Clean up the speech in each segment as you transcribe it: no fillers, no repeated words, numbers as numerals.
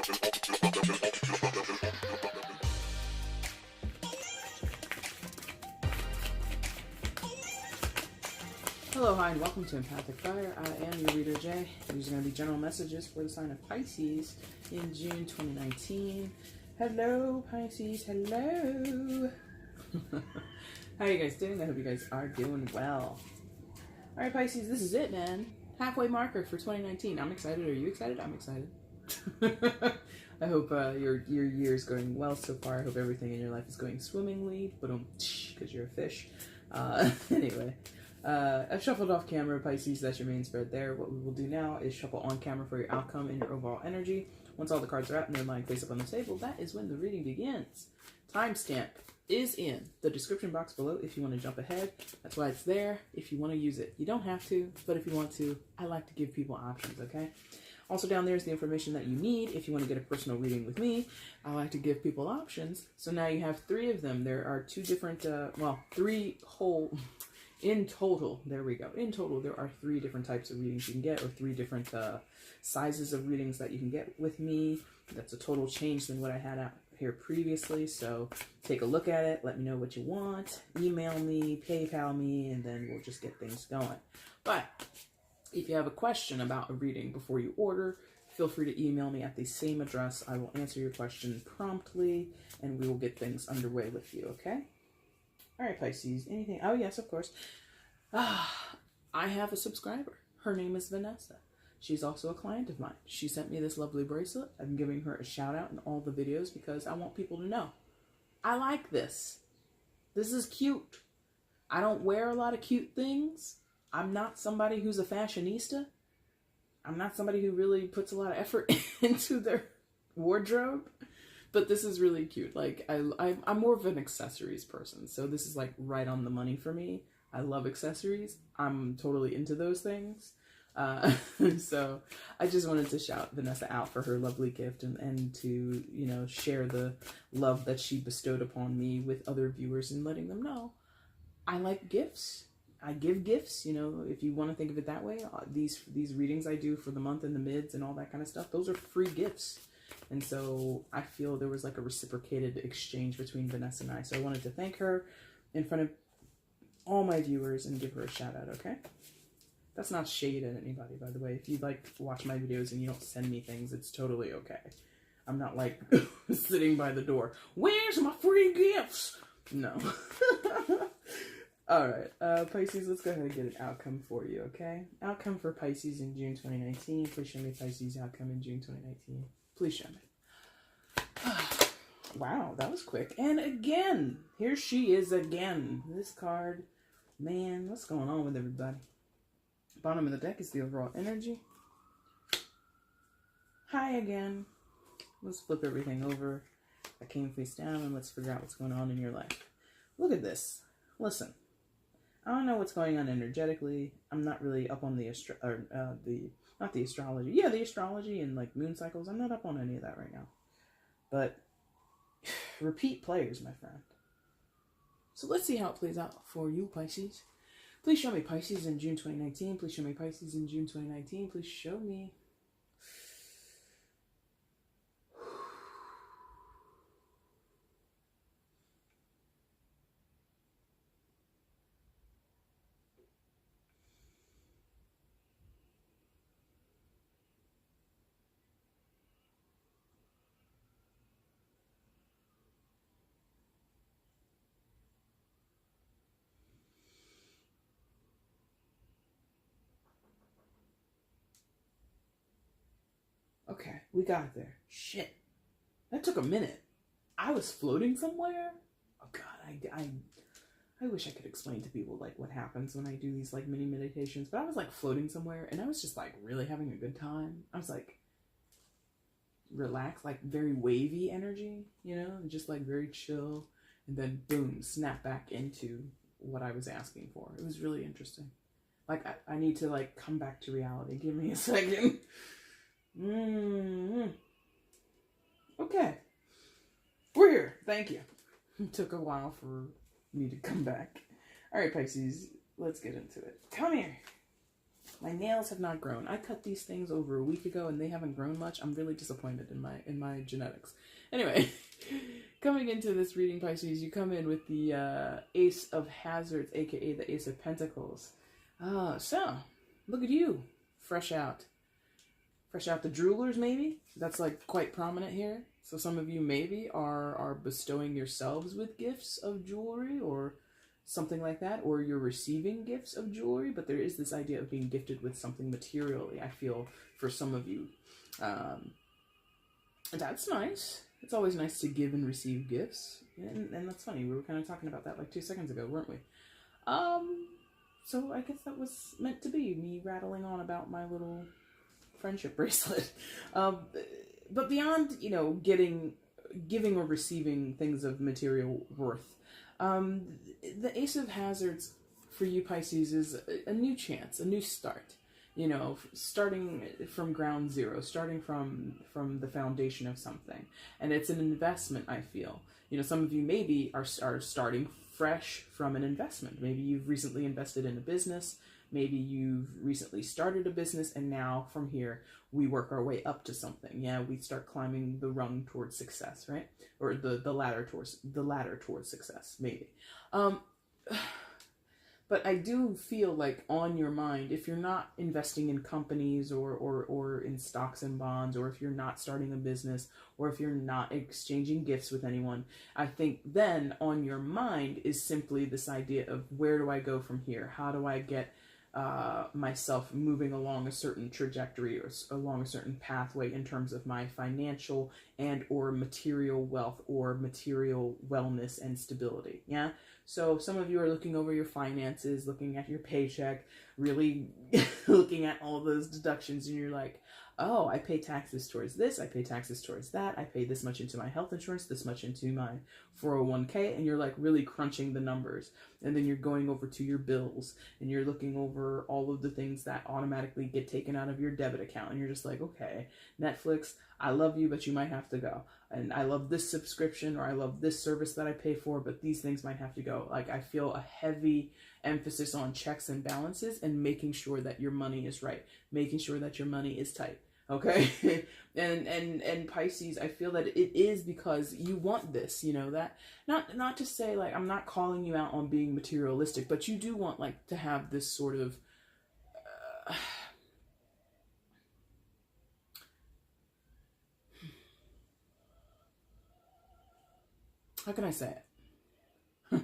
Hello, hi, and welcome to EmpathicFire. I am your reader, Jay. These are going to be general messages for the sign of Pisces in June 2019. Hello, Pisces. Hello. How are you guys doing? I hope you guys are doing well. All right, Pisces, this is it, man. Halfway marker for 2019. I'm excited. Are you excited? I'm excited. I hope your year is going well so far. I hope everything in your life is going swimmingly. Because you're a fish. Anyway. I've shuffled off camera, Pisces, that's your main spread there. What we will do now is shuffle on camera for your outcome and your overall energy. Once all the cards are out and they're lying face up on the table, that is when the reading begins. Timestamp is in the description box below if you want to jump ahead. That's why it's there if you want to use it. You don't have to, but if you want to, I like to give people options, okay? Also down there is the information that you need if you want to get a personal reading with me. I like to give people options. So now you have 3 of them. There are 2 different, 3 whole... In total, there we go. In total, there are 3 different types of readings you can get, or 3 different sizes of readings that you can get with me. That's a total change than what I had out here previously. So take a look at it. Let me know what you want. Email me, PayPal me, and then we'll just get things going. But if you have a question about a reading before you order, feel free to email me at the same address. I will answer your question promptly, and we will get things underway with you, okay? All right, Pisces, anything? Oh, yes, of course. I have a subscriber. Her name is Vanessa. She's also a client of mine. She sent me this lovely bracelet. I'm giving her a shout out in all the videos because I want people to know. I like this. This is cute. I don't wear a lot of cute things. I'm not somebody who's a fashionista. I'm not somebody who really puts a lot of effort into their wardrobe. But this is really cute. Like, I'm more of an accessories person. So this is like right on the money for me. I love accessories. I'm totally into those things. So I just wanted to shout Vanessa out for her lovely gift and to, you know, share the love that she bestowed upon me with other viewers and letting them know I like gifts. I give gifts, you know, if you want to think of it that way. These readings I do for the month and the mids and all that kind of stuff, those are free gifts. And so I feel there was like a reciprocated exchange between Vanessa and I. So I wanted to thank her in front of all my viewers and give her a shout out, okay? That's not shade at anybody, by the way. If you like watch my videos and you don't send me things, it's totally okay. I'm not like sitting by the door. Where's my free gifts? No. All right, Pisces, let's go ahead and get an outcome for you, okay? Outcome for Pisces in June 2019. Please show me Pisces outcome in June 2019. Please show me. Wow, that was quick. And again, here she is again. This card, man, what's going on with everybody? Bottom of the deck is the overall energy. Hi again. Let's flip everything over. I came face down and let's figure out what's going on in your life. Look at this. Listen, I don't know what's going on energetically. I'm not really up on the not the astrology. Yeah, the astrology and like moon cycles. I'm not up on any of that right now. But repeat players, my friend. So let's see how it plays out for you, Pisces. Please show me Pisces in June 2019. Please show me Pisces in June 2019. Please show me. Okay, we got it there. Shit. That took a minute. I was floating somewhere? Oh god, I wish I could explain to people like what happens when I do these like mini meditations, but I was like floating somewhere and I was just like really having a good time. I was like relaxed, like very wavy energy, you know, just like very chill, and then boom, snap back into what I was asking for. It was really interesting. Like I need to like come back to reality. Give me a second. Okay. We're here. Thank you. It took a while for me to come back. All right, Pisces, let's get into it. Come here. My nails have not grown. I cut these things over a week ago and they haven't grown much. I'm really disappointed in my genetics. Anyway, coming into this reading, Pisces, you come in with the Ace of Hazards, aka the Ace of Pentacles. So look at you, fresh out the jewelers, maybe. That's like quite prominent here. So some of you maybe are bestowing yourselves with gifts of jewelry or something like that, or you're receiving gifts of jewelry, but there is this idea of being gifted with something materially, I feel, for some of you. That's nice. It's always nice to give and receive gifts. And that's funny. We were kind of talking about that like 2 seconds ago, weren't we? So I guess that was meant to be me rattling on about my little friendship bracelet. But beyond, giving or receiving things of material worth, the Ace of Hazards for you, Pisces, is a new chance, a new start. Starting from ground zero, starting from the foundation of something. And it's an investment, I feel. Some of you maybe are starting fresh from an investment. Maybe you've recently invested in a business. Maybe you've recently started a business, and now from here we work our way up to something. Yeah, we start climbing the rung towards success, right? Or the ladder towards success, maybe. But I do feel like on your mind, if you're not investing in companies or in stocks and bonds, or if you're not starting a business, or if you're not exchanging gifts with anyone, I think then on your mind is simply this idea of, where do I go from here? How do I get myself moving along a certain trajectory or along a certain pathway in terms of my financial and or material wealth or material wellness and stability. Yeah. So some of you are looking over your finances, looking at your paycheck, really looking at all those deductions, and you're like, oh, I pay taxes towards this, I pay taxes towards that, I pay this much into my health insurance, this much into my 401k, and you're like really crunching the numbers. And then you're going over to your bills, and you're looking over all of the things that automatically get taken out of your debit account, and you're just like, okay, Netflix, I love you, but you might have to go. And I love this subscription, or I love this service that I pay for, but these things might have to go. Like, I feel a heavy emphasis on checks and balances and making sure that your money is right, making sure that your money is tight. Okay. and Pisces, I feel that it is because you want this, that not to say, like, I'm not calling you out on being materialistic, but you do want, like, to have this sort of, how can I say it?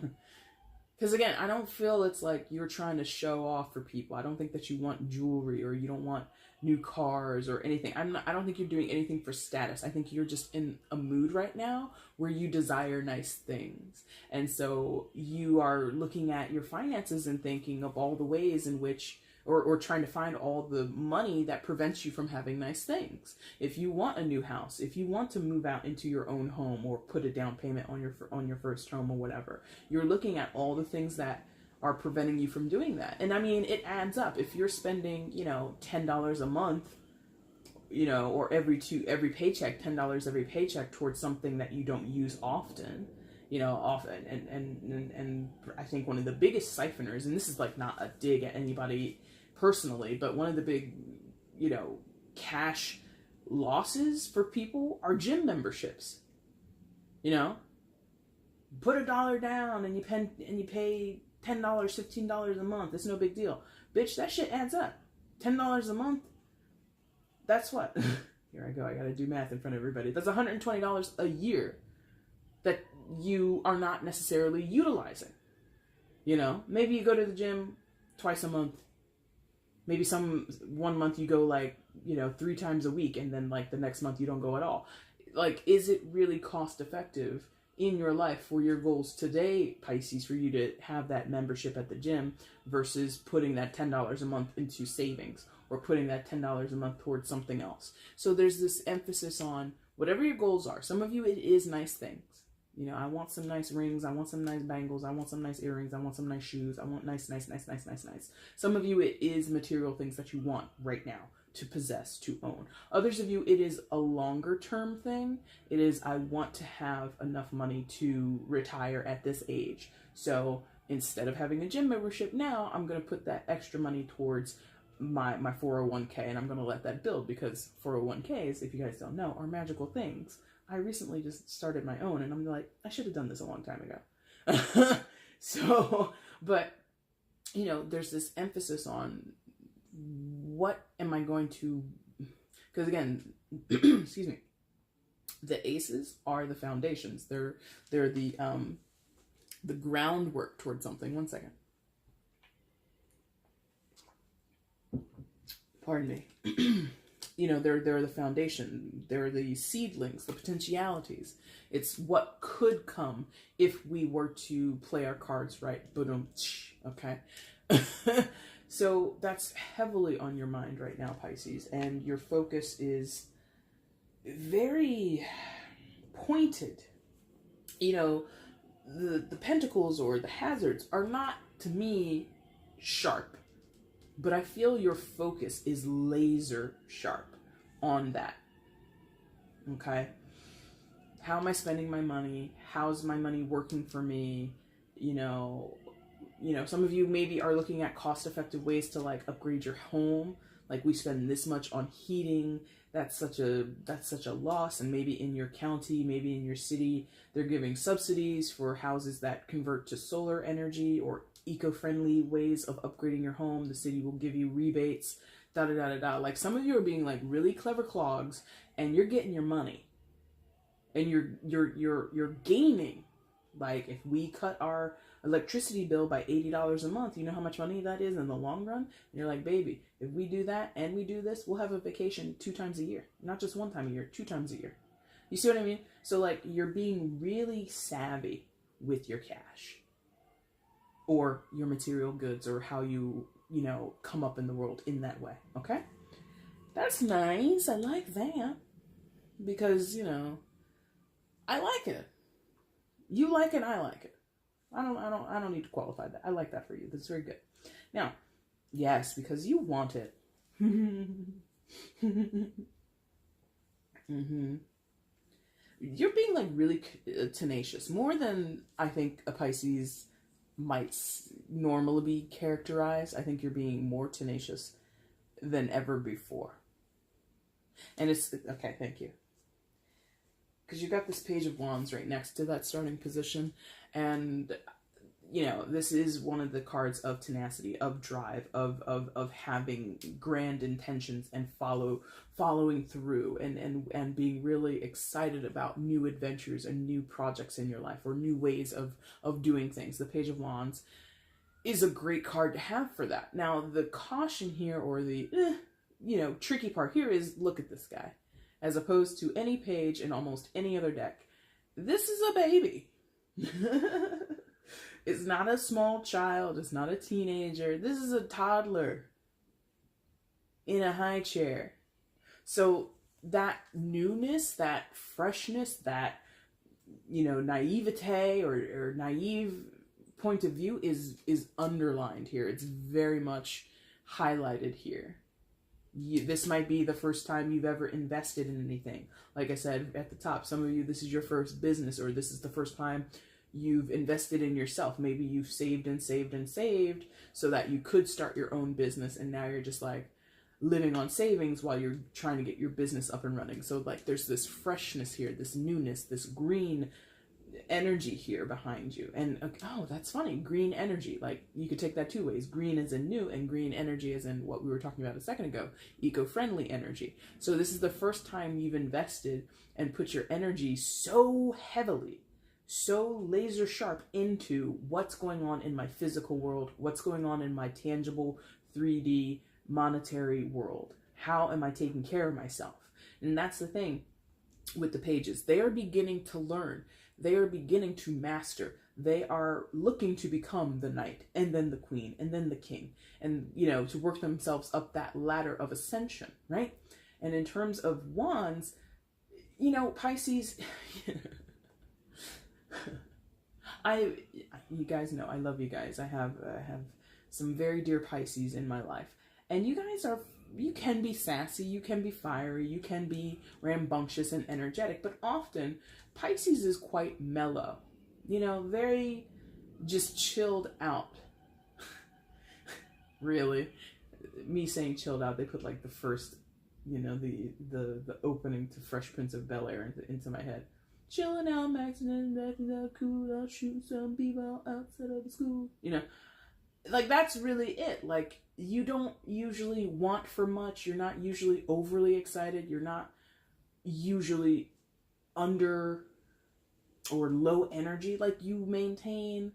Because again, I don't feel it's like you're trying to show off for people. I don't think that you want jewelry, or you don't want new cars or anything. I don't think you're doing anything for status. I think you're just in a mood right now where you desire nice things. And so you are looking at your finances and thinking of all the ways in which, or trying to find all the money that prevents you from having nice things. If you want a new house, if you want to move out into your own home or put a down payment on your first home or whatever, you're looking at all the things that are preventing you from doing that. And I mean, it adds up. If you're spending, $10 a month, or every paycheck, $10 every paycheck towards something that you don't use often, often. And I think one of the biggest siphoners, and this is like not a dig at anybody personally, but one of the big, cash losses for people are gym memberships. Put $1 down and you pay $10, $15 a month. It's no big deal. Bitch, that shit adds up. $10 a month, that's what? Here I go. I gotta do math in front of everybody. That's $120 a year that you are not necessarily utilizing. Maybe you go to the gym twice a month. Maybe one month you go 3 times a week, and then the next month you don't go at all. Is it really cost effective in your life for your goals today, Pisces, for you to have that membership at the gym versus putting that $10 a month into savings, or putting that $10 a month towards something else? So there's this emphasis on whatever your goals are. Some of you, it is nice things. I want some nice rings. I want some nice bangles. I want some nice earrings. I want some nice shoes. I want nice. Some of you, it is material things that you want right now to possess, to own. Others of you, it is a longer term thing. It is, I want to have enough money to retire at this age. So instead of having a gym membership now, I'm going to put that extra money towards my 401k, and I'm going to let that build, because 401ks, if you guys don't know, are magical things. I recently just started my own, and I'm like, I should have done this a long time ago. So, but, you know, there's this emphasis on what am I going to, because again, excuse me, the aces are the foundations. They're the groundwork towards something. One second. Pardon me. You know, they're the foundation. They're the seedlings, the potentialities. It's what could come if we were to play our cards right. Boom, okay. So that's heavily on your mind right now, Pisces, and your focus is very pointed. You know, the pentacles or the hazards are not, to me, sharp, but I feel your focus is laser sharp on that. Okay? How am I spending my money? How's my money working for me? You know, some of you maybe are looking at cost-effective ways to like upgrade your home. Like, we spend this much on heating. That's such a loss. And maybe in your county, maybe in your city, they're giving subsidies for houses that convert to solar energy or eco-friendly ways of upgrading your home. The city will give you rebates, da da da da da. Like, some of you are being like really clever clogs, and you're getting your money, and you're gaining. Like, if we cut our electricity bill by $80 a month, you know how much money that is in the long run? And you're like, baby, if we do that and we do this, we'll have a vacation 2 times a year. Not just 1 time a year, 2 times a year. You see what I mean? So like, you're being really savvy with your cash or your material goods, or how you know, come up in the world in that way. Okay? That's nice. I like that. Because, you know, I like it. You like it, I like it. I don't need to qualify that. I like that for you. That's very good. Now, yes, because you want it. You're being like really tenacious, more than I think a Pisces might normally be characterized. I think you're being more tenacious than ever before. And it's okay. Thank you. Because you got this Page of Wands right next to that starting position. And, you know, this is one of the cards of tenacity, of drive, of having grand intentions and following through and being really excited about new adventures and new projects in your life, or new ways of doing things. The Page of Wands is a great card to have for that. Now, the caution here, or the, you know, tricky part here is, look at this guy. As opposed to any page in almost any other deck, this is a baby. It's not a small child. It's not a teenager. This is a toddler in a high chair. So that newness, that freshness, that, you know, naivete or naive point of view is underlined here. It's very much highlighted here. This might be the first time you've ever invested in anything. Like I said at the top, some of you, this is your first business, or this is the first time you've invested in yourself. Maybe you've saved and saved and saved so that you could start your own business, and now you're just like living on savings while you're trying to get your business up and running. So like, there's this freshness here, this newness, this green energy here behind you. And oh, that's funny, green energy. Like, you could take that 2 ways. Green as in new, and green energy as in what we were talking about a second ago, eco-friendly energy. So this is the first time you've invested and put your energy so heavily, so laser sharp into what's going on in my physical world, what's going on in my tangible 3D monetary world. How am I taking care of myself? And that's the thing with the pages. They are beginning to learn. They are beginning to master. They are looking to become the knight, and then the queen, and then the king, and, you know, to work themselves up that ladder of ascension, right? And in terms of wands, you know, Pisces, you guys know, I love you guys. I have some very dear Pisces in my life, and you guys are, you can be sassy, you can be fiery, you can be rambunctious and energetic, but often Pisces is quite mellow, you know, very just chilled out. Really. me saying chilled out, they put like the first, the opening to Fresh Prince of Bel-Air into my head. Chilling out, maxing and acting out cool. I'll shoot some people outside of the school. Like that's really it. Like you don't usually want for much. You're not usually overly excited. You're not usually under or low energy. Like you maintain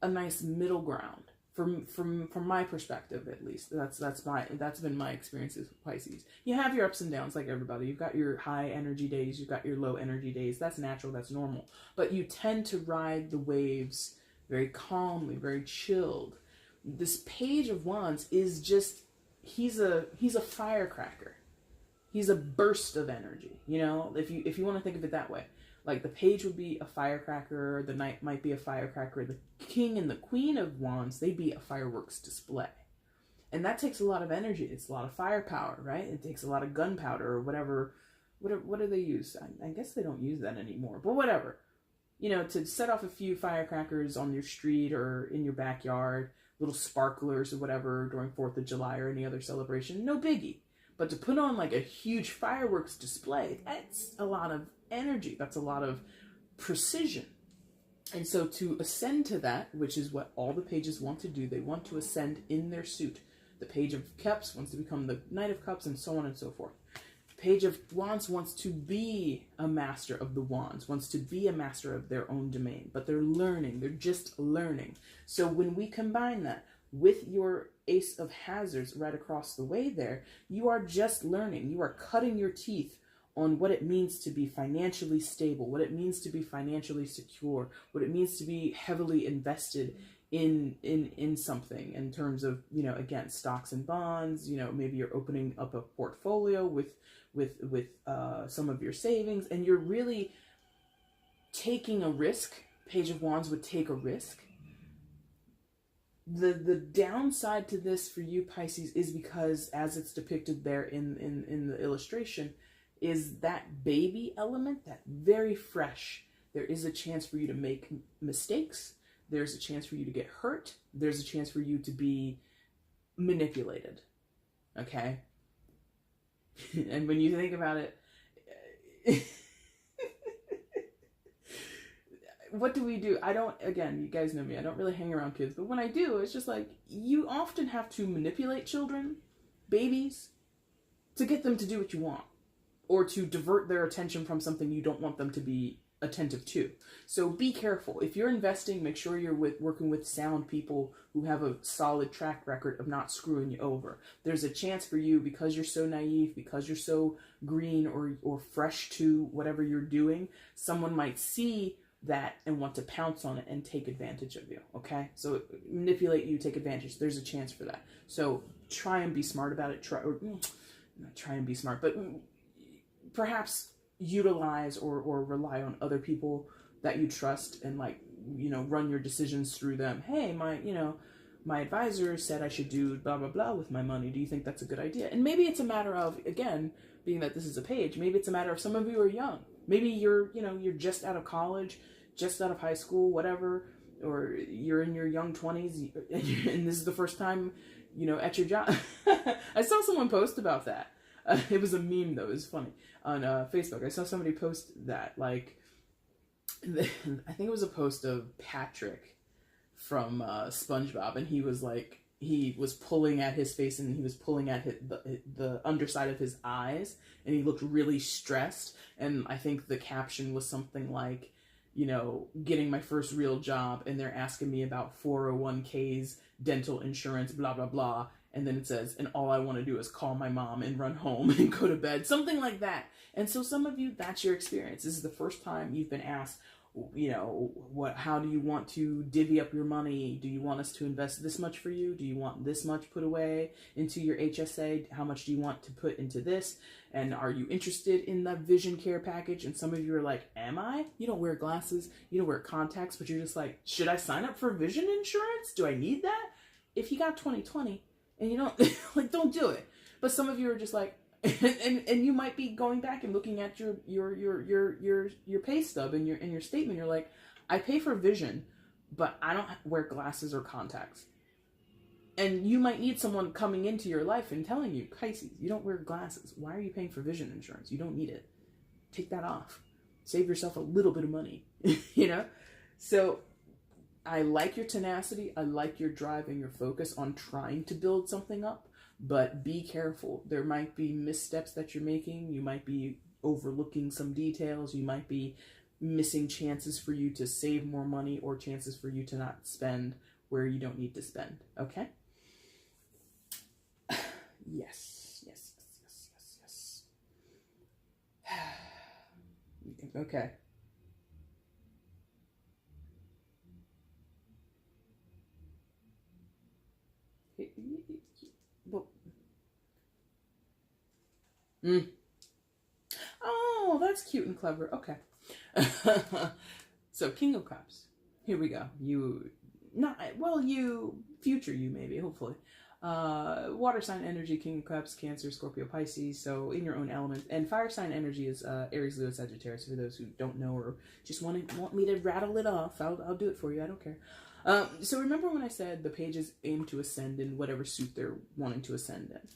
a nice middle ground. From my perspective, at least, that's been my experiences with Pisces. You have your ups and downs like everybody. You've got your high energy days, you've got your low energy days. That's natural, that's normal. But you tend to ride the waves very calmly, very chilled. This Page of Wands is just he's a firecracker. He's a burst of energy. If you want to think of it that way. Like the Page would be a firecracker, the Knight might be a firecracker, the King and the Queen of Wands, they'd be a fireworks display. And that takes a lot of energy. It's a lot of firepower, right? It takes a lot of gunpowder or whatever. What do they use? I guess they don't use that anymore, but whatever. To set off a few firecrackers on your street or in your backyard, little sparklers or whatever during 4th of July or any other celebration, no biggie. But to put on like a huge fireworks display, that's a lot of energy. That's a lot of precision. And so to ascend to that, which is what all the pages want to do, they want to ascend in their suit. The Page of Cups wants to become the Knight of Cups and so on and so forth. Page of Wands wants to be a master of the wands, wants to be a master of their own domain, but they're learning. They're just learning. So when we combine that with your Ace of Hazards right across the way there, you are just learning. You are cutting your teeth on what it means to be financially stable, what it means to be financially secure, what it means to be heavily invested in something in terms of, again, stocks and bonds. Maybe you're opening up a portfolio with some of your savings, and you're really taking a risk. Page of Wands would take a risk. The downside to this for you, Pisces, is because, as it's depicted there in the illustration, is that baby element, that very fresh. There is a chance for you to make mistakes. There's a chance for you to get hurt. There's a chance for you to be manipulated. Okay? And when you think about it, what do we do? Again, you guys know me, I don't really hang around kids, but when I do, it's just like, you often have to manipulate children, babies, to get them to do what you want, or to divert their attention from something you don't want them to be attentive to. So be careful. If you're investing, make sure you're working with sound people who have a solid track record of not screwing you over. There's a chance for you, because you're so naive, because you're so green or fresh to whatever you're doing, someone might see that and want to pounce on it and take advantage of you. Okay? So manipulate you, take advantage. There's a chance for that. So try and be smart about it. Not try and be smart, but perhaps utilize or rely on other people that you trust and run your decisions through them. Hey, my advisor said I should do blah, blah, blah with my money. Do you think that's a good idea? And maybe it's a matter of, again, being that this is a page, maybe it's a matter of some of you are young. Maybe you're just out of college, just out of high school, whatever, or you're in your young 20s and this is the first time, at your job. I saw someone post about that. It was a meme though. It was funny on Facebook. I saw somebody post that, I think it was a post of Patrick from SpongeBob, and he was pulling at his face and he was pulling at the underside of his eyes, and he looked really stressed. And I think the caption was something like, getting my first real job, and they're asking me about 401ks, dental insurance, blah, blah, blah. And then it says, and all I want to do is call my mom and run home and go to bed. Something like that. And so some of you, that's your experience. This is the first time you've been asked, how do you want to divvy up your money? Do you want us to invest this much for you? Do you want this much put away into your HSA? How much do you want to put into this? And are you interested in the vision care package? And some of you are like, am I? You don't wear glasses. You don't wear contacts, but you're just like, should I sign up for vision insurance? Do I need that? If you got 20/20, and you don't, don't do it. But some of you are just like, and you might be going back and looking at your pay stub and your statement. You're like, I pay for vision, but I don't wear glasses or contacts. And you might need someone coming into your life and telling you, Pisces, you don't wear glasses. Why are you paying for vision insurance? You don't need it. Take that off. Save yourself a little bit of money, you know? So I like your tenacity. I like your drive and your focus on trying to build something up, but be careful. There might be missteps that you're making. You might be overlooking some details. You might be missing chances for you to save more money or chances for you to not spend where you don't need to spend. Okay? Yes. Okay. Oh, that's cute and clever. Okay. So, King of Cups. Here we go. Future you maybe, hopefully. Water sign energy, King of Cups, Cancer, Scorpio, Pisces. So in your own element. And fire sign energy is Aries, Leo, Sagittarius. For those who don't know or just want me to rattle it off, I'll do it for you. I don't care. So remember when I said the pages aim to ascend in whatever suit they're wanting to ascend in.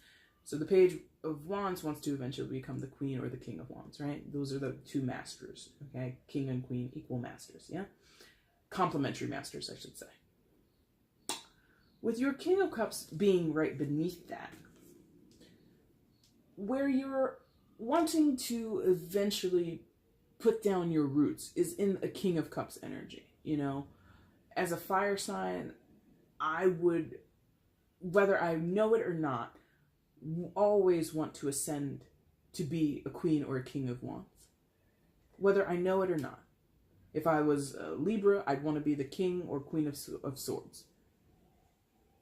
So the Page of Wands wants to eventually become the Queen or the King of Wands, right? Those are the two masters, okay? King and Queen, equal masters, yeah? Complementary masters, I should say. With your King of Cups being right beneath that, where you're wanting to eventually put down your roots is in a King of Cups energy, you know? As a fire sign, I would, whether I know it or not, always want to ascend to be a Queen or a King of Wands. Whether I know it or not. If I was a Libra, I'd want to be the King or Queen of Swords.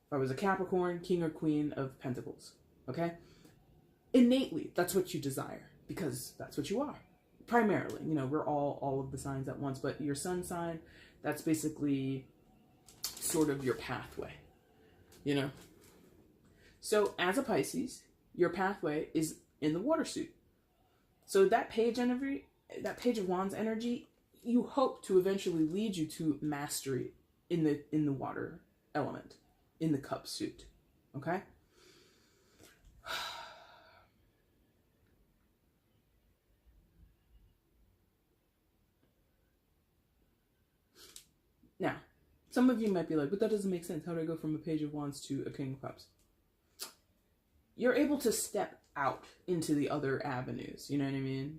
If I was a Capricorn, King or Queen of Pentacles. Okay? Innately, that's what you desire. Because that's what you are. Primarily. You know, we're all of the signs at once. But your sun sign, that's basically sort of your pathway. You know? So, as a Pisces, your pathway is in the water suit. So that Page of Wands energy, you hope to eventually lead you to mastery in the water element, in the cup suit. Okay? Now, some of you might be like, but that doesn't make sense. How do I go from a Page of Wands to a King of Cups? You're able to step out into the other avenues. You know what I mean?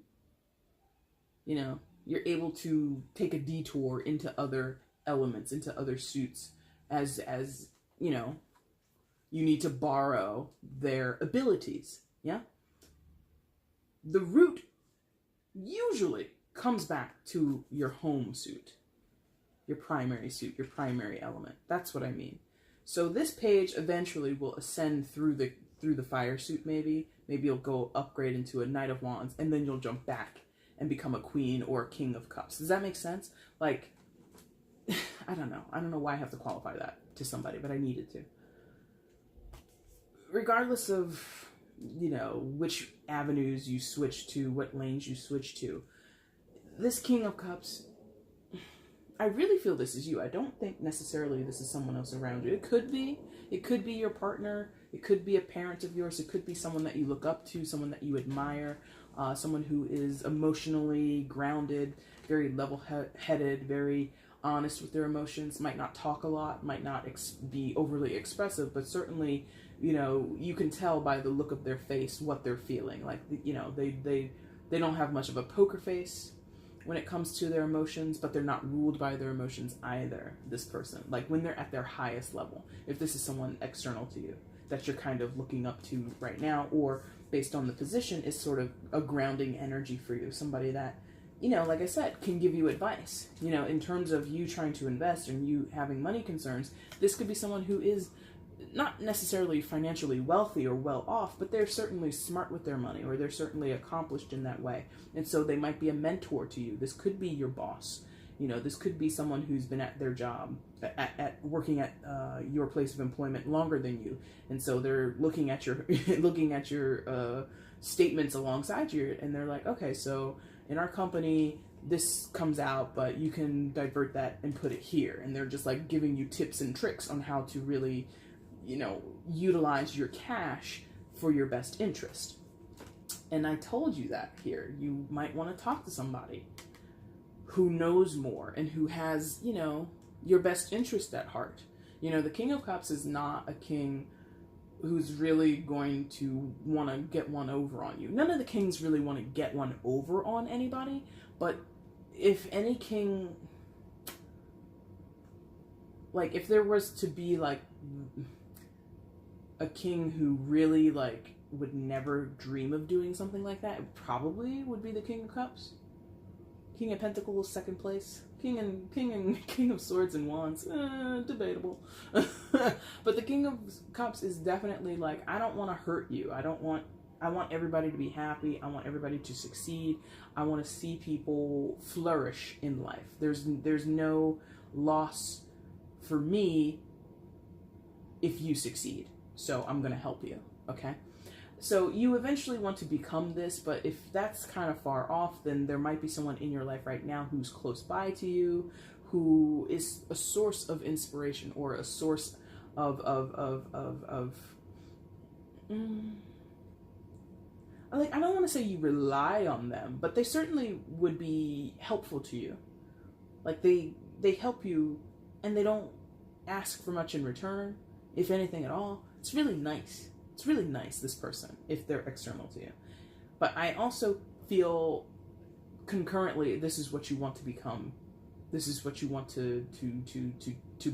You know, you're able to take a detour into other elements, into other suits, as you know, you need to borrow their abilities. Yeah? The root usually comes back to your home suit. Your primary suit, your primary element. That's what I mean. So this page eventually will ascend through the fire suit, maybe. Maybe you'll go upgrade into a Knight of Wands, and then you'll jump back and become a Queen or a King of Cups. Does that make sense? Like, I don't know. I don't know why I have to qualify that to somebody, but I needed to. Regardless of, you know, which avenues you switch to, what lanes you switch to, this King of Cups, I really feel this is you. I don't think necessarily this is someone else around you. It could be. It could be your partner. It could be a parent of yours. It could be someone that you look up to, someone that you admire, someone who is emotionally grounded, very level-headed, very honest with their emotions, might not talk a lot, might not be overly expressive, but certainly, you know, you can tell by the look of their face what they're feeling. Like, you know, they don't have much of a poker face when it comes to their emotions, but they're not ruled by their emotions either, this person. Like, when they're at their highest level, if this is someone external to you that you're kind of looking up to right now, or based on the position is sort of a grounding energy for you, somebody that, you know, like I said, can give you advice. You know, in terms of you trying to invest and you having money concerns, this could be someone who is not necessarily financially wealthy or well off, but they're certainly smart with their money, or they're certainly accomplished in that way. And so they might be a mentor to you. This could be your boss. You know, this could be someone who's been at their job, at working at your place of employment longer than you, and so they're looking at your statements alongside you, and they're like, okay, so in our company this comes out, but you can divert that and put it here, and they're just like giving you tips and tricks on how to really utilize your cash for your best interest. And I told you that here. You might want to talk to somebody who knows more and who has, your best interest at heart. The King of Cups is not a king who's really going to want to get one over on you. None of the kings really want to get one over on anybody, but if any king, like, if there was to be, like, a king who really, like, would never dream of doing something like that, it probably would be the King of Cups. King of Pentacles, second place. King of Swords and Wands, debatable. But the King of Cups is definitely like, I don't want to hurt you. I want everybody to be happy. I want everybody to succeed. I want to see people flourish in life. There's no loss for me if you succeed. So I'm going to help you, okay? So you eventually want to become this, but if that's kind of far off, then there might be someone in your life right now who's close by to you, who is a source of inspiration or a source of like, I don't want to say you rely on them, but they certainly would be helpful to you. Like, they help you and they don't ask for much in return, if anything at all. It's really nice. It's really nice, this person, if they're external to you. But I also feel concurrently, this is what you want to become. This is what you want to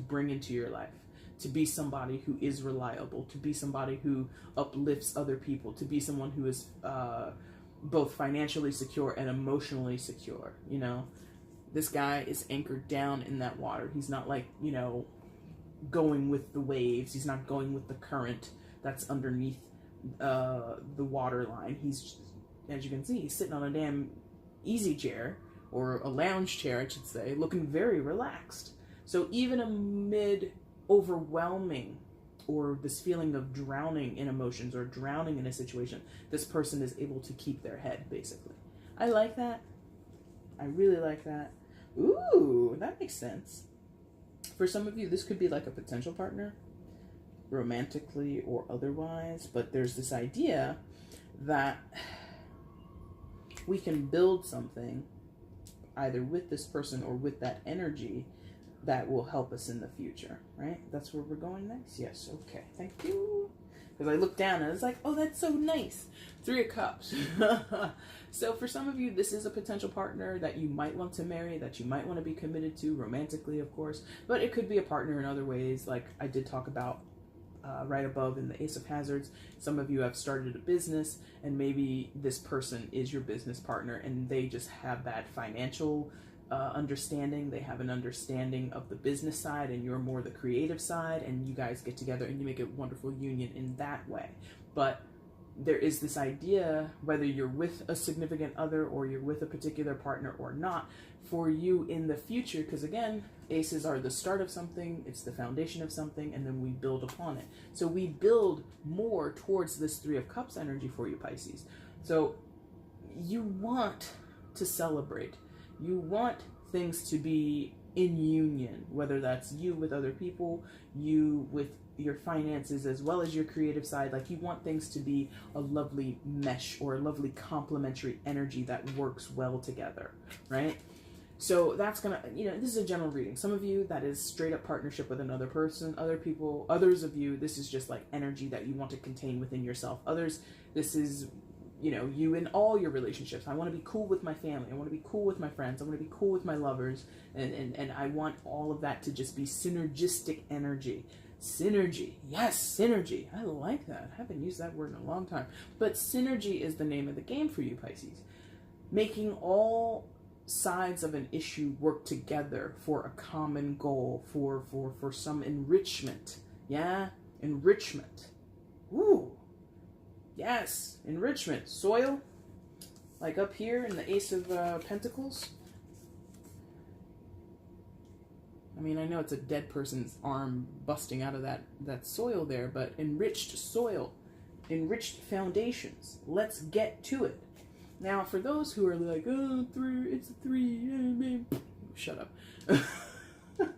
bring into your life. To be somebody who is reliable, to be somebody who uplifts other people, to be someone who is both financially secure and emotionally secure. This guy is anchored down in that water. He's not like, going with the waves. He's not going with the current that's underneath the water line. He's, as you can see, he's sitting on a damn easy chair, or a lounge chair, I should say, looking very relaxed. So even amid overwhelming, or this feeling of drowning in emotions or drowning in a situation, this person is able to keep their head, basically. I like that. I really like that. Ooh, that makes sense. For some of you, this could be like a potential partner, romantically or otherwise, but there's this idea that we can build something either with this person or with that energy that will help us in the future, right? That's where we're going next? Yes, okay, thank you. Because I looked down and I was like, oh, that's so nice. 3 of Cups. So for some of you, this is a potential partner that you might want to marry, that you might want to be committed to, romantically, of course. But it could be a partner in other ways, like I did talk about right above in the Ace of Hazards. Some of you have started a business, and maybe this person is your business partner, and they just have that financial understanding. They have an understanding of the business side, and you're more the creative side, and you guys get together and you make a wonderful union in that way. But there is this idea, whether you're with a significant other or you're with a particular partner or not, for you in the future, because again, aces are the start of something, it's the foundation of something, and then we build upon it. So we build more towards this 3 of Cups energy for you, Pisces. So you want to celebrate. You want things to be in union, whether that's you with other people, you with your finances, as well as your creative side. Like, you want things to be a lovely mesh or a lovely complementary energy that works well together, right? So that's gonna, this is a general reading. Some of you, that is straight up partnership with another person. Others of you, this is just like energy that you want to contain within yourself. Others, this is, you in all your relationships. I want to be cool with my family. I want to be cool with my friends. I want to be cool with my lovers. And I want all of that to just be synergistic energy. Synergy. Yes, synergy. I like that. I haven't used that word in a long time. But synergy is the name of the game for you, Pisces. Making all sides of an issue work together for a common goal, for some enrichment. Yeah? Enrichment. Ooh. Yes, enrichment. Soil, like up here in the Ace of Pentacles. I mean, I know it's a dead person's arm busting out of that soil there, but enriched soil, enriched foundations. Let's get to it. Now, for those who are like, oh, 3, it's a 3, shut up.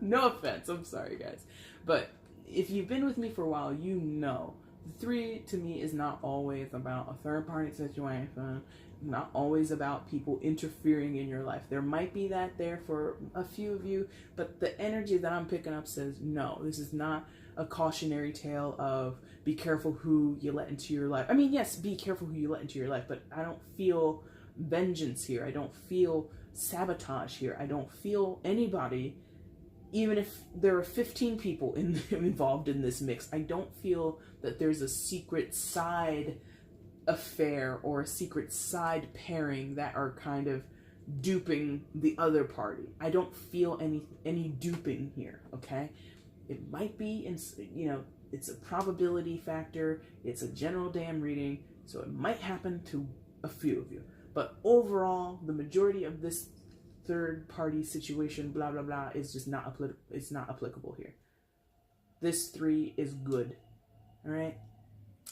No offense, I'm sorry, guys. But if you've been with me for a while, you know, the 3 to me is not always about a third party situation, not always about people interfering in your life. There might be that there for a few of you, but the energy that I'm picking up says, no, this is not a cautionary tale of be careful who you let into your life. I mean, yes, be careful who you let into your life, but I don't feel vengeance here. I don't feel sabotage here. I don't feel anybody, even if there are 15 people involved in this mix, I don't feel that there's a secret side affair or a secret side pairing that are kind of duping the other party. I don't feel any duping here, okay? It might be, you know, it's a probability factor, it's a general damn reading, so it might happen to a few of you. But overall, the majority of this third party situation, blah, blah, blah, is just not applicable here. This 3 is good, all right?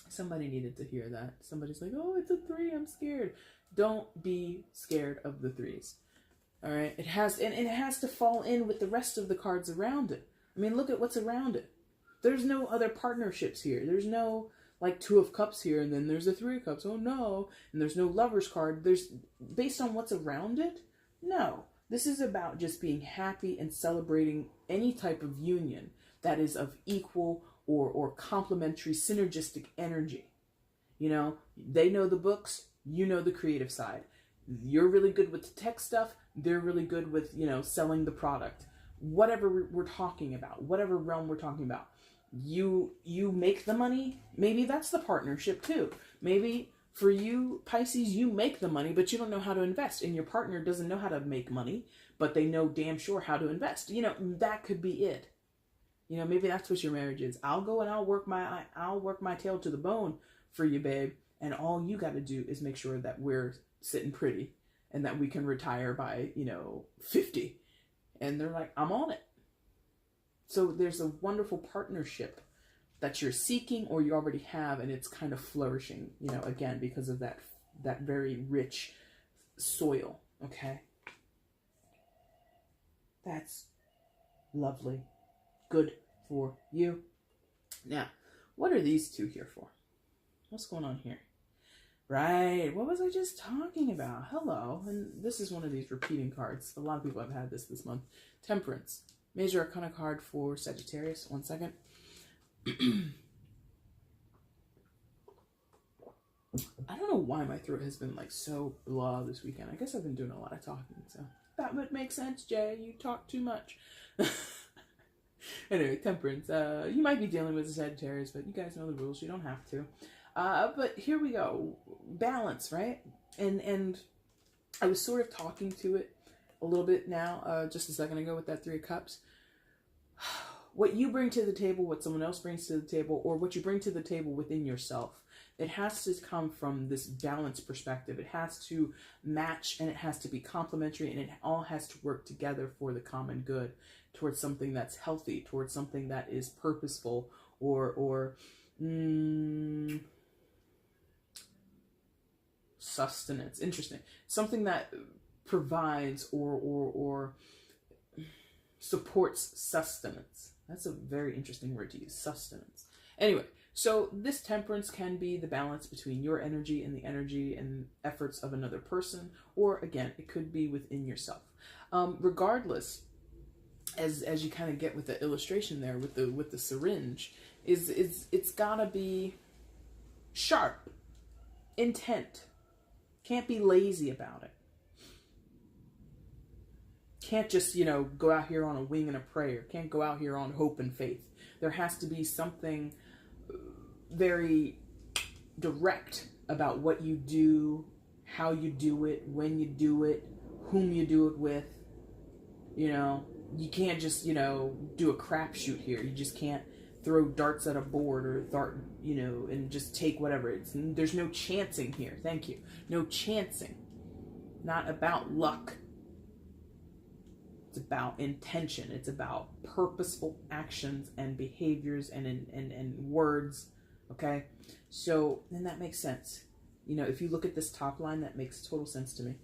Somebody needed to hear that. Somebody's like, oh, it's a 3, I'm scared. Don't be scared of the 3s, all right? It has to fall in with the rest of the cards around it. I mean, look at what's around it. There's no other partnerships here. There's no, like, 2 of Cups here, and then there's a 3 of Cups. Oh, no. And there's no Lover's card. There's, based on what's around it, no. This is about just being happy and celebrating any type of union that is of equal or complementary, synergistic energy. You know, they know the books, you know the creative side. You're really good with the tech stuff, they're really good with, you know, selling the product. Whatever we're talking about, whatever realm we're talking about. You make the money, maybe that's the partnership too. Maybe for you, Pisces, you make the money, but you don't know how to invest, and your partner doesn't know how to make money, but they know damn sure how to invest. You know, that could be it. You know, maybe that's what your marriage is. I'll go and I'll work my tail to the bone for you, babe, and all you got to do is make sure that we're sitting pretty and that we can retire by, you know, 50. And they're like, I'm on it. So there's a wonderful partnership that you're seeking or you already have, and it's kind of flourishing, you know, again, because of that very rich soil, okay? That's lovely. Good for you. Now, what are these 2 here for? What's going on here? Right, what was I just talking about? Hello, and this is one of these repeating cards. A lot of people have had this month. Temperance. Major Arcana card for Sagittarius. 1 second. I don't know why my throat has been like so blah this weekend. I guess I've been doing a lot of talking, so that would make sense, Jay. You talk too much. Anyway, Temperance. You might be dealing with a Sagittarius, but you guys know the rules. You don't have to. But here we go. Balance, right? And I was sort of talking to it a little bit now, just a second ago with that 3 of Cups. What you bring to the table, what someone else brings to the table, or what you bring to the table within yourself, it has to come from this balanced perspective. It has to match, and it has to be complementary, and it all has to work together for the common good, towards something that's healthy, towards something that is purposeful, or sustenance. Interesting. Something that provides or supports sustenance. That's a very interesting word to use, sustenance. Anyway, so this Temperance can be the balance between your energy and the energy and efforts of another person, or again, it could be within yourself. Regardless, as you kind of get with the illustration there with the syringe, it's gotta be sharp, intent. Can't be lazy about it. Can't just, you know, go out here on a wing and a prayer. Can't go out here on hope and faith. There has to be something very direct about what you do, how you do it, when you do it, whom you do it with. You know, you can't just, you know, do a crapshoot here. You just can't throw darts at a board or dart, you know, and just take whatever. There's no chancing here. Thank you. No chancing. Not about luck. It's about intention. It's about purposeful actions and behaviors and words. Okay? So then that makes sense. You know, if you look at this top line, that makes total sense to me.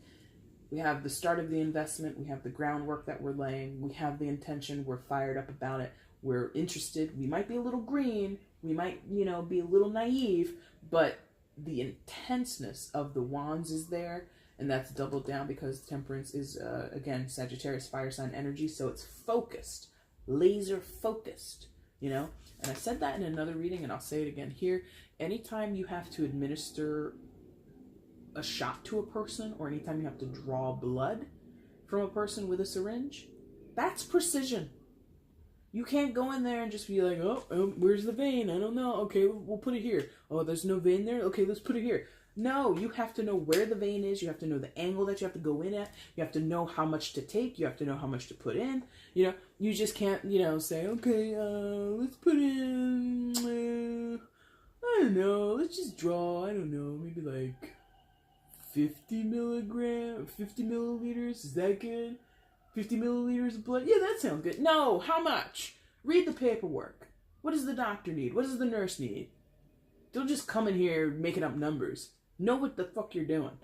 We have the start of the investment. We have the groundwork that we're laying. We have the intention. We're fired up about it. We're interested. We might be a little green. We might, you know, be a little naive, but the intenseness of the wands is there, and that's doubled down because Temperance is, again, Sagittarius fire sign energy, so it's focused, laser focused, you know? And I said that in another reading, and I'll say it again here. Anytime you have to administer a shot to a person, or anytime you have to draw blood from a person with a syringe, that's precision. You can't go in there and just be like, oh, where's the vein? I don't know. Okay, we'll put it here. Oh, there's no vein there? Okay, let's put it here. No, you have to know where the vein is. You have to know the angle that you have to go in at. You have to know how much to take. You have to know how much to put in. You know, you just can't, you know, say, okay, let's put in, I don't know, let's just draw, I don't know, maybe like 50 milliliters. Is that good? 50 milliliters of blood? Yeah, that sounds good. No, how much? Read the paperwork. What does the doctor need? What does the nurse need? Don't just come in here making up numbers. Know what the fuck you're doing.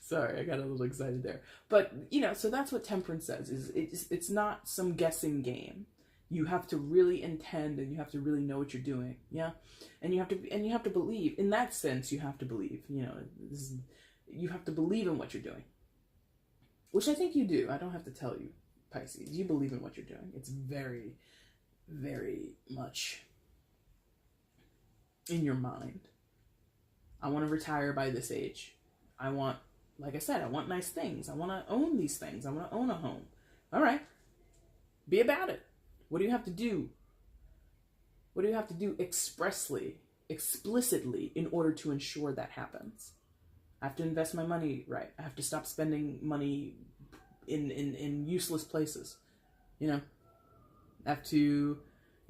Sorry, I got a little excited there. But, you know, so that's what Temperance says. It's not some guessing game. You have to really intend, and you have to really know what you're doing. Yeah? And you have to believe. In that sense, you have to believe. You know, you have to believe in what you're doing. Which I think you do. I don't have to tell you, Pisces. You believe in what you're doing. It's very, very much in your mind. I want to retire by this age. I want, like I said, I want nice things. I want to own these things. I want to own a home. All right. Be about it. What do you have to do? What do you have to do expressly, explicitly, in order to ensure that happens? I have to invest my money right. I have to stop spending money in useless places. You know, I have to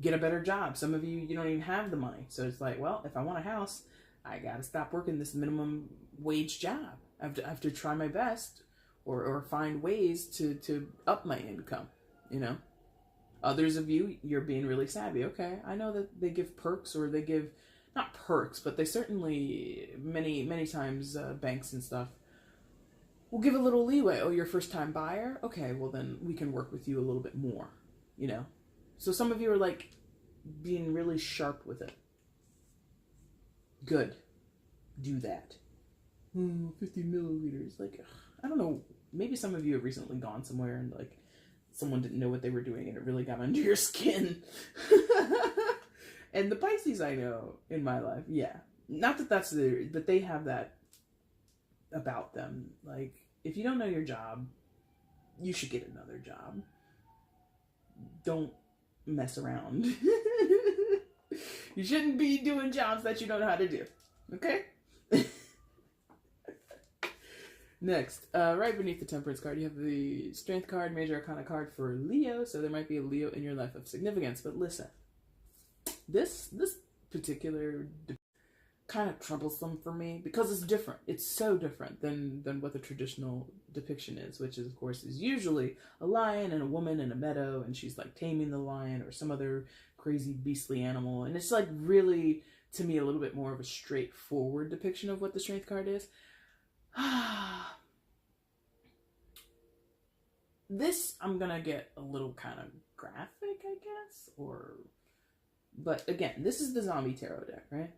get a better job. Some of you don't even have the money. So it's like, well, if I want a house, I got to stop working this minimum wage job. I have to try my best or find ways to up my income, you know. Others of you, you're being really savvy. Okay, I know that they give perks, or they give, not perks, but they certainly, many times, banks and stuff will give a little leeway. Oh, you're a first-time buyer? Okay, well then we can work with you a little bit more, you know. So some of you are like being really sharp with it. Good. Do that. 50 milliliters. Like, I don't know. Maybe some of you have recently gone somewhere and like someone didn't know what they were doing and it really got under your skin. And the Pisces I know in my life, yeah. Not that that's but they have that about them. Like, if you don't know your job, you should get another job. Don't mess around. You shouldn't be doing jobs that you don't know how to do. Okay? Next, right beneath the Temperance card, you have the Strength card, Major Arcana card for Leo. So there might be a Leo in your life of significance. But listen, this particular kind of troublesome for me because it's different. It's so different than what the traditional depiction is, which is, of course, is usually a lion and a woman in a meadow, and she's like taming the lion or some other crazy beastly animal. And it's like really, to me, a little bit more of a straightforward depiction of what the Strength card is. This, I'm gonna get a little kind of graphic, I guess, but again, this is the zombie tarot deck, right?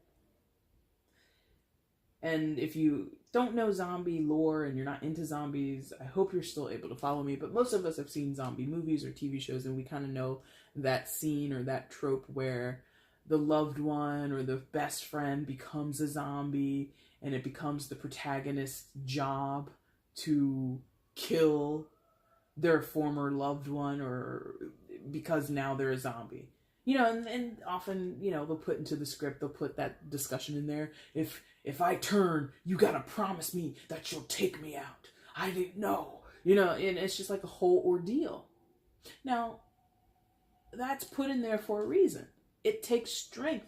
And if you don't know zombie lore and you're not into zombies, I hope you're still able to follow me. But most of us have seen zombie movies or TV shows, and we kind of know that scene or that trope where the loved one or the best friend becomes a zombie, and it becomes the protagonist's job to kill their former loved one, or because now they're a zombie. You know, and often, you know, they'll put into the script, they'll put that discussion in there. If I turn, you gotta promise me that you'll take me out. I didn't know. You know, and it's just like a whole ordeal. Now, that's put in there for a reason. It takes strength,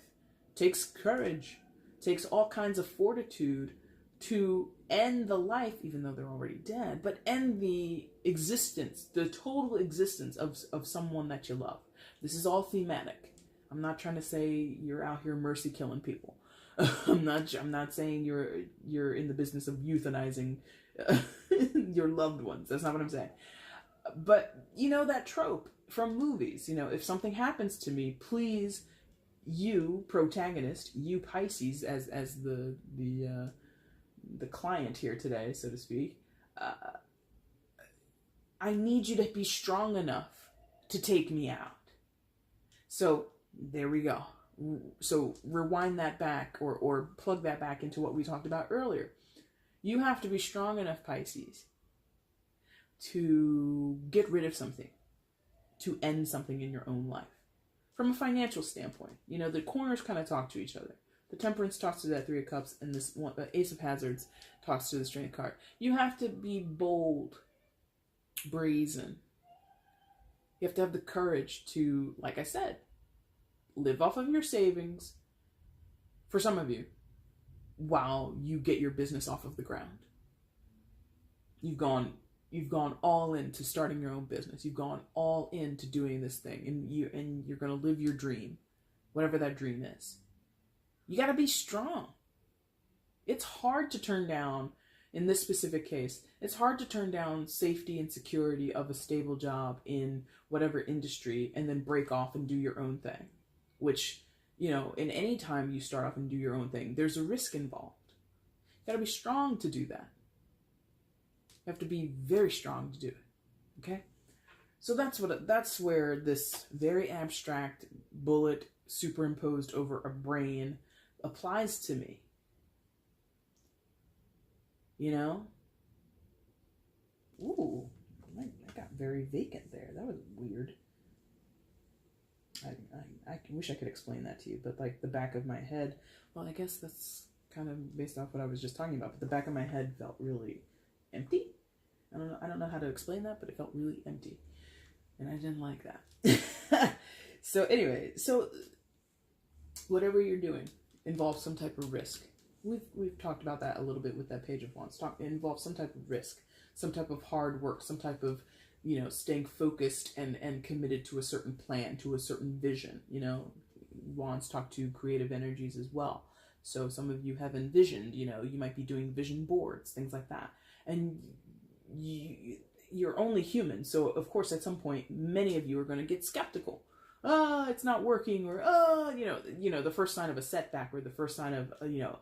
takes courage, takes all kinds of fortitude to end the life, even though they're already dead, but end the existence, the total existence of someone that you love. This is all thematic. I'm not trying to say you're out here mercy killing people. I'm not saying you're in the business of euthanizing your loved ones. That's not what I'm saying. But you know that trope from movies, you know, if something happens to me, please, you protagonist, you Pisces, as the client here today, so to speak, I need you to be strong enough to take me out. So there we go. So rewind that back, or plug that back into what we talked about earlier. You have to be strong enough, Pisces, to get rid of something, to end something in your own life. From a financial standpoint, you know, the corners kind of talk to each other. The Temperance talks to that Three of Cups, and this one, Ace of Hazards talks to the Strength card. You have to be bold, brazen. You have to have the courage to, like I said, live off of your savings, for some of you, while you get your business off of the ground. You've gone all into starting your own business. You've gone all into doing this thing, and you're going to live your dream, whatever that dream is. You got to be strong. It's hard to turn down, in this specific case, it's hard to turn down safety and security of a stable job in whatever industry and then break off and do your own thing, which, you know, in any time you start off and do your own thing, there's a risk involved. You got to be strong to do that. You have to be very strong to do it. Okay? So that's where this very abstract bullet superimposed over a brain applies to me. You know? Ooh, I got very vacant there. That was weird. I wish I could explain that to you, but like the back of my head, well, I guess that's kind of based off what I was just talking about, but the back of my head felt really empty. I don't know how to explain that, but it felt really empty, and I didn't like that. So anyway, so whatever you're doing involves some type of risk. We've talked about that a little bit with that Page of Wands. It involves some type of risk, some type of hard work, some type of, you know, staying focused and committed to a certain plan, to a certain vision. You know, Wands talk to creative energies as well. So some of you have envisioned, you know, you might be doing vision boards, things like that. And you're only human. So of course, at some point, many of you are going to get skeptical. It's not working, or, you know, the first sign of a setback, or the first sign of, you know,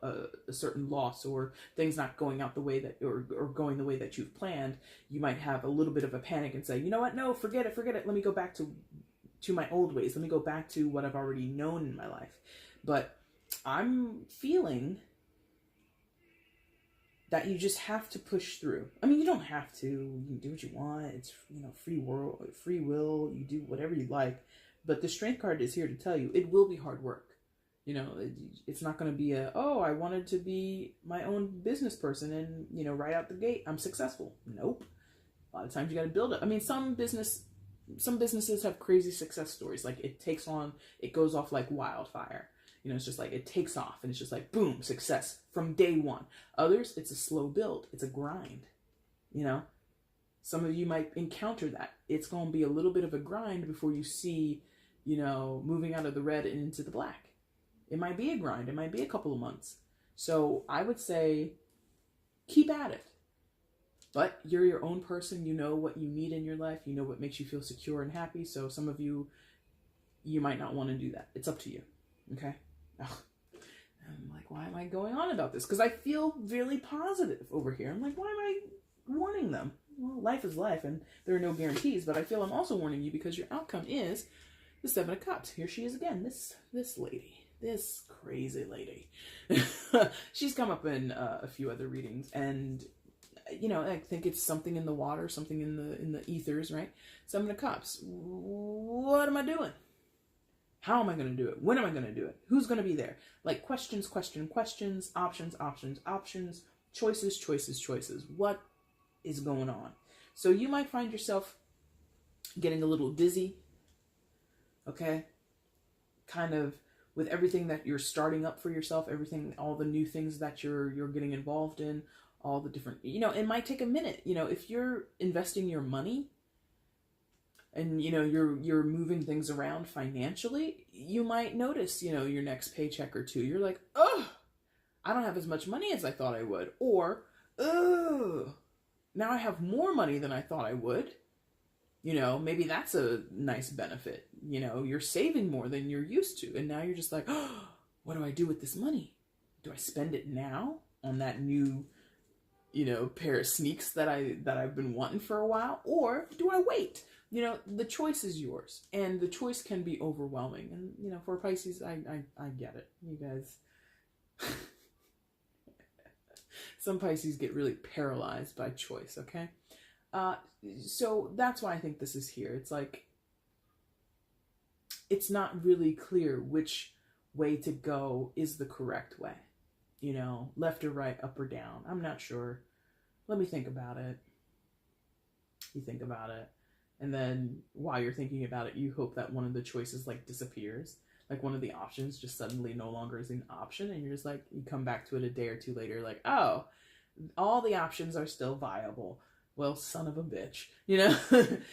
a certain loss, or things not going out the way that, or going the way that you've planned. You might have a little bit of a panic and say, you know what? No, forget it. Let me go back to my old ways. Let me go back to what I've already known in my life. But I'm feeling that you just have to push through. I mean, you don't have to. You can do what you want. It's, you know, free will. You do whatever you like. But the Strength card is here to tell you it will be hard work. You know, it's not going to be I wanted to be my own business person and, you know, right out the gate, I'm successful. Nope. A lot of times you got to build it. I mean, some businesses have crazy success stories. Like it goes off like wildfire. You know, it's just like it takes off and it's just like, boom, success from day one. Others, it's a slow build. It's a grind, you know. Some of you might encounter that. It's going to be a little bit of a grind before you see, you know, moving out of the red and into the black. It might be a grind. It might be a couple of months. So I would say keep at it. But you're your own person. You know what you need in your life. You know what makes you feel secure and happy. So some of you might not want to do that. It's up to you. Okay? Ugh. I'm like, why am I going on about this? Because I feel really positive over here. I'm like, why am I warning them? Well, life is life, and there are no guarantees, but I feel I'm also warning you because your outcome is the Seven of Cups. Here she is again, this lady, this crazy lady. She's come up in a few other readings, and, you know, I think it's something in the water, something in the ethers, right? Seven of Cups. What am I doing? How am I going to do it? When am I going to do it? Who's going to be there? Like questions, options, choices. What is going on? So you might find yourself getting a little dizzy, okay? Kind of with everything that you're starting up for yourself, all the new things that you're getting involved in, all the different, you know, it might take a minute. You know, if you're investing your money and, you know, you're moving things around financially, you might notice, you know, your next paycheck or two, you're like, oh, I don't have as much money as I thought I would. Or, oh, now I have more money than I thought I would. You know, maybe that's a nice benefit. You know, you're saving more than you're used to. And now you're just like, oh, what do I do with this money? Do I spend it now on that new, you know, pair of sneaks that I've been wanting for a while? Or do I wait? You know, the choice is yours. And the choice can be overwhelming. And, you know, for Pisces, I get it. You guys... Some Pisces get really paralyzed by choice, okay? So that's why I think this is here. It's like, it's not really clear which way to go is the correct way. You know, left or right, up or down. I'm not sure. Let me think about it. You think about it. And then while you're thinking about it, you hope that one of the choices like disappears. Like one of the options just suddenly no longer is an option. And you're just like, you come back to it a day or two later, like, oh, all the options are still viable. Well, son of a bitch, you know?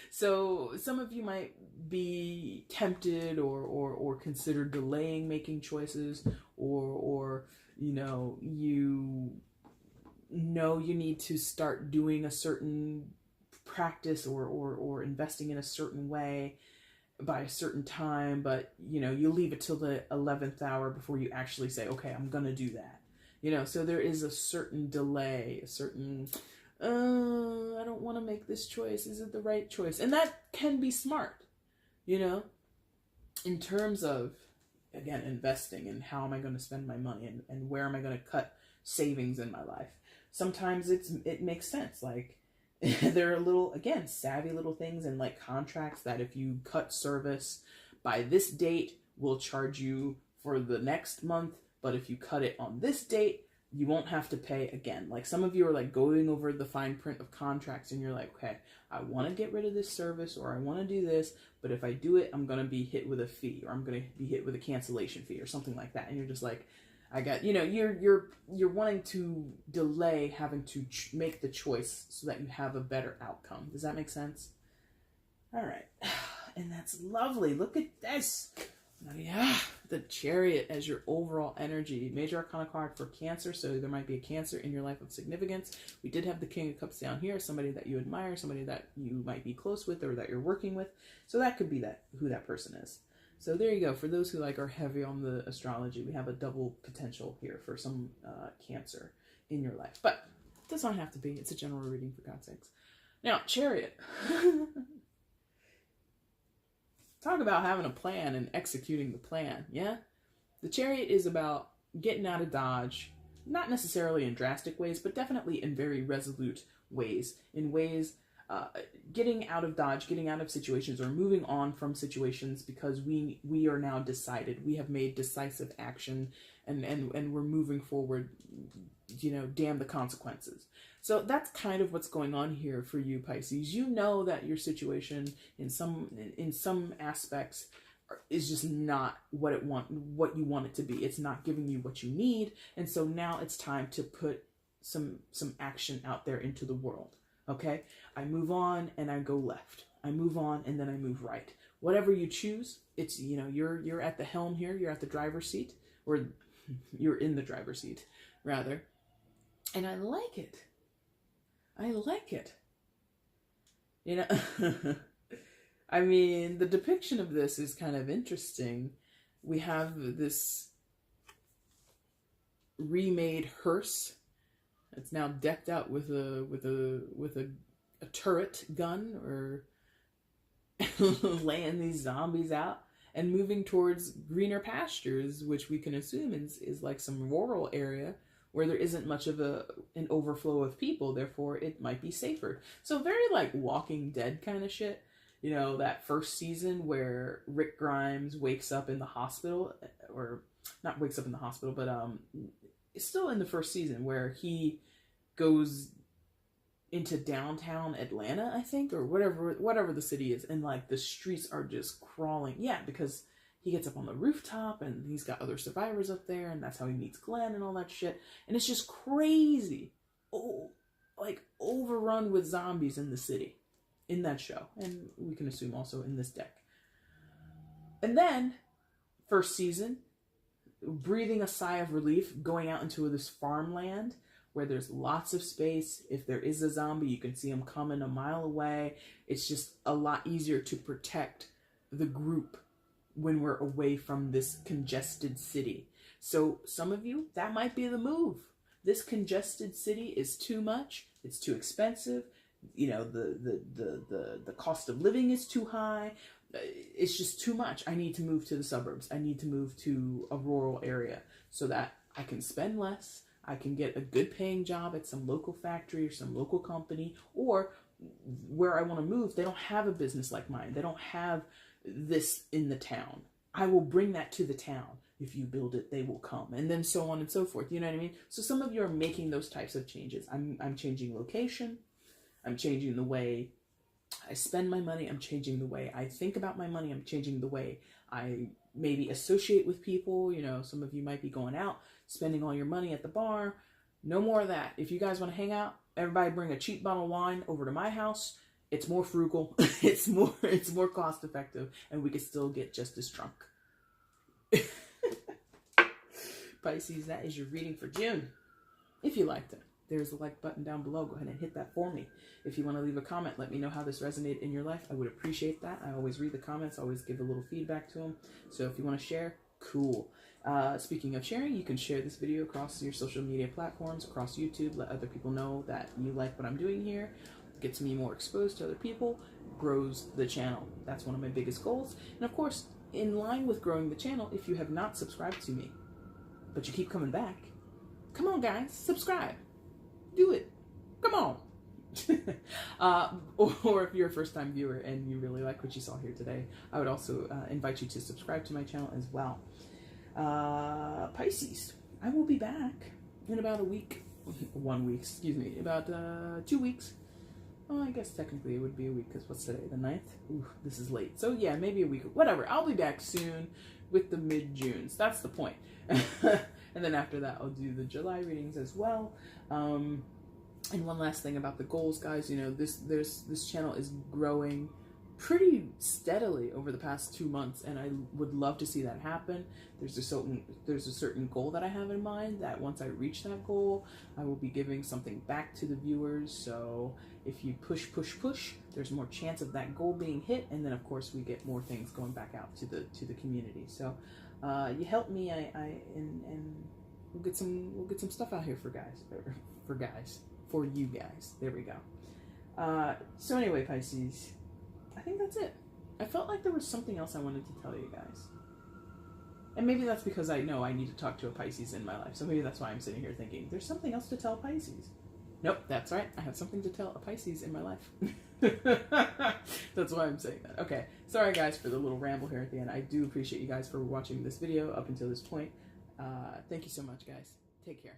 So some of you might be tempted or consider delaying making choices, or you know you need to start doing a certain practice or investing in a certain way by a certain time, but you know, you leave it till the 11th hour before you actually say, okay, I'm gonna do that. You know, so there is a certain delay, a certain, I don't want to make this choice. Is it the right choice? And that can be smart, you know, in terms of, again, investing and how am I going to spend my money and where am I going to cut savings in my life. Sometimes it makes sense. Like there are little, again, savvy little things in like contracts that if you cut service by this date, we'll charge you for the next month. But if you cut it on this date, you won't have to pay again. Like some of you are like going over the fine print of contracts and you're like, okay, I want to get rid of this service or I want to do this, but if I do it, I'm going to be hit with a fee or I'm going to be hit with a cancellation fee or something like that. And you're just like, I got, you know, you're wanting to delay having to make the choice so that you have a better outcome. Does that make sense? All right. And that's lovely. Look at this. Oh, yeah, the Chariot as your overall energy. Major Arcana card for Cancer, so there might be a Cancer in your life of significance. We did have the King of Cups down here, somebody that you admire, somebody that you might be close with or that you're working with. So that could be who that person is. So there you go. For those who like are heavy on the astrology, we have a double potential here for some Cancer in your life. But it does not have to be. It's a general reading, for God's sakes. Now, Chariot. Talk about having a plan and executing the plan, yeah? The Chariot is about getting out of Dodge, not necessarily in drastic ways, but definitely in very resolute ways. In ways, getting out of Dodge, getting out of situations, or moving on from situations because we are now decided. We have made decisive action and we're moving forward, you know, damn the consequences. So that's kind of what's going on here for you, Pisces. You know that your situation in some aspects is just not what you want it to be. It's not giving you what you need. And so now it's time to put some action out there into the world. Okay? I move on and I go left. I move on and then I move right. Whatever you choose, it's, you know, you're at the helm here, you're at the driver's seat, or you're in the driver's seat, rather. And I like it. I like it. You know, I mean, the depiction of this is kind of interesting. We have this remade hearse. It's now decked out with a turret gun, or laying these zombies out and moving towards greener pastures, which we can assume is like some rural area where there isn't much of an overflow of people, therefore it might be safer. So very like Walking Dead kind of shit. You know, that first season where Rick Grimes wakes up in the hospital, or not wakes up in the hospital, but it's still in the first season where he goes into downtown Atlanta, I think, or whatever the city is, and like the streets are just crawling. Yeah, because he gets up on the rooftop and he's got other survivors up there, and that's how he meets Glenn and all that shit. And it's just crazy. Oh, like overrun with zombies in the city in that show. And we can assume also in this deck. And then, first season, breathing a sigh of relief, going out into this farmland where there's lots of space. If there is a zombie, you can see them coming a mile away. It's just a lot easier to protect the group when we're away from this congested city. So some of you, that might be the move. This congested city is too much. It's too expensive. You know, the cost of living is too high. It's just too much. I need to move to the suburbs. I need to move to a rural area so that I can spend less. I can get a good paying job at some local factory or some local company, or where I want to move, they don't have a business like mine. They don't have this in the town. I will bring that to the town. If you build it, they will come, and then so on and so forth. You know what I mean? So some of you are making those types of changes. I'm changing location. I'm changing the way I spend my money. I'm changing the way I think about my money. I'm changing the way I maybe associate with people. You know, some of you might be going out, spending all your money at the bar. No more of that. If you guys want to hang out, everybody bring a cheap bottle of wine over to my house. It's more frugal. It's more cost effective, and we can still get just as drunk. Pisces, that is your reading for June. If you liked it, there's a like button down below. Go ahead and hit that for me. If you want to leave a comment, let me know how this resonated in your life. I would appreciate that. I always read the comments, always give a little feedback to them. So if you want to share, cool. Speaking of sharing, you can share this video across your social media platforms, across YouTube. Let other people know that you like what I'm doing here. Gets me more exposed to other people, grows the channel. That's one of my biggest goals. And of course, in line with growing the channel, if you have not subscribed to me, but you keep coming back, come on guys, subscribe. Do it. Come on. Or if you're a first-time viewer and you really like what you saw here today, I would also invite you to subscribe to my channel as well. Pisces, I will be back in about a week. 1 week, excuse me, about 2 weeks. Oh, I guess technically it would be a week, because what's today, the 9th? Ooh, this is late. So yeah, maybe a week, whatever. I'll be back soon with the mid-Junes. That's the point. And then after that, I'll do the July readings as well. And one last thing about the goals, guys, you know, this channel is growing pretty steadily over the past 2 months, and I would love to see that happen. There's a certain goal that I have in mind, that once I reach that goal, I will be giving something back to the viewers. So if you push, there's more chance of that goal being hit, and then of course we get more things going back out to the community. So you help me, and we'll get some stuff out here for you guys. There we go. So anyway, Pisces, I think that's it. I felt like there was something else I wanted to tell you guys. And maybe that's because I know I need to talk to a Pisces in my life. So maybe that's why I'm sitting here thinking, there's something else to tell Pisces. Nope, that's right. I have something to tell a Pisces in my life. That's why I'm saying that. Okay, sorry guys for the little ramble here at the end. I do appreciate you guys for watching this video up until this point. Thank you so much, guys. Take care.